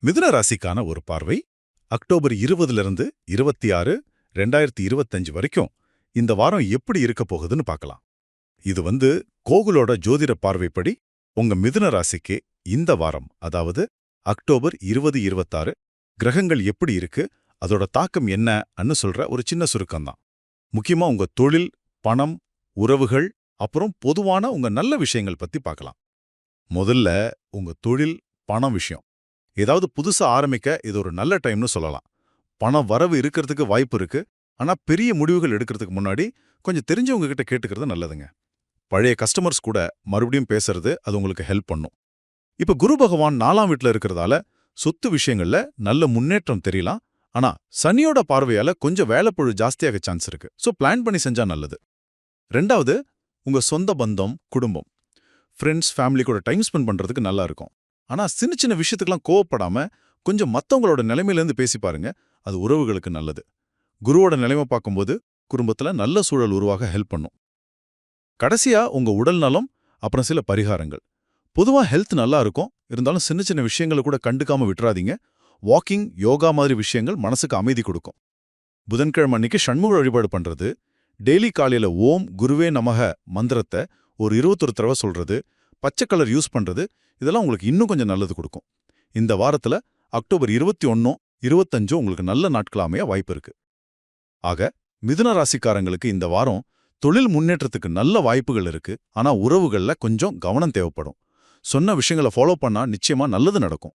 மிதுன ராசிக்கான ஒரு பார்வை அக்டோபர் 20லிருந்து 26, 2025 வரைக்கும் இந்த வாரம் எப்படி இருக்க போகுதுன்னு பார்க்கலாம். இது கோகுலோட ஜோதிட பார்வைப்படி உங்க மிதுன ராசிக்கு இந்த வாரம், அதாவது அக்டோபர் 2026 கிரகங்கள் எப்படி இருக்கு, அதோட தாக்கம் என்னன்னு சொல்ற ஒரு சின்ன சுருக்கம்தான். முக்கியமா உங்க தொழில், பணம், உறவுகள், அப்புறம் பொதுவான உங்க நல்ல விஷயங்கள் பத்தி பார்க்கலாம். முதல்ல உங்க தொழில், பணம் விஷயம். ஏதாவது புதுசா ஆரம்பிக்க இது ஒரு நல்ல டைம்னு சொல்லலாம். பண வரவு இருக்கிறதுக்கு வாய்ப்பு இருக்கு. ஆனா பெரிய முடிவுகள் எடுக்கிறதுக்கு முன்னாடி கொஞ்சம் தெரிஞ்சவங்க கிட்ட கேட்டுக்கிறது நல்லதுங்க. பழைய கஸ்டமர்ஸ் கூட மறுபடியும் பேசுறது அது உங்களுக்கு ஹெல்ப் பண்ணும். இப்ப குரு பகவான் 4ஆம் வீட்ல இருக்கிறதால சொத்து விஷயங்கள்ல நல்ல முன்னேற்றம் தெரியலாம். ஆனா சனியோட பார்வையால கொஞ்சம் வேலைப்பழு ஜாஸ்தியாக சான்ஸ் இருக்கு. சோ பிளான் பண்ணி செஞ்சா நல்லது. ரெண்டாவது, உங்க சொந்த பந்தம், குடும்பம், ஃப்ரெண்ட்ஸ், ஃபேமிலி கூட டைம் ஸ்பெண்ட் பண்றதுக்கு நல்லா இருக்கும். ஆனா சின்ன சின்ன விஷயத்துக்கெல்லாம் கோவப்படாம கொஞ்சம் மத்தவங்களோட நிலைமையிலேருந்து பேசி பாருங்க. அது உறவுகளுக்கு நல்லது. குருவோட நிலைமை பார்க்கும்போது குடும்பத்துல நல்ல சூழல் உருவாக ஹெல்ப் பண்ணும். கடைசியா உங்க உடல் நலம், அப்புறம் சில பரிகாரங்கள். பொதுவா ஹெல்த் நல்லா இருக்கும். இருந்தாலும் சின்ன சின்ன விஷயங்களை கூட கண்டுக்காம விட்டுறாதீங்க. வாக்கிங், யோகா மாதிரி விஷயங்கள் மனசுக்கு அமைதி கொடுக்கும். புதன்கிழமை அன்னைக்கு சண்முக வழிபாடு பண்றது, டெய்லி காலையில ஓம் குருவே நமக மந்திரத்தை ஒரு 21 தடவை சொல்றது, பச்சை கலர் யூஸ் பண்றது, இதெல்லாம் உங்களுக்கு இன்னும் கொஞ்சம் நல்லது கொடுக்கும். இந்த வாரத்துல அக்டோபர் 21, 25 உங்களுக்கு நல்ல நாட்களாமைய வாய்ப்பு இருக்கு. ஆக மிதுன ராசிக்காரங்களுக்கு இந்த வாரம் தொழில் முன்னேற்றத்துக்கு நல்ல வாய்ப்புகள் இருக்கு. ஆனா உறவுகள்ல கொஞ்சம் கவனம் தேவைப்படும். சொன்ன விஷயங்களை ஃபாலோ பண்ணா நிச்சயமா நல்லது நடக்கும்.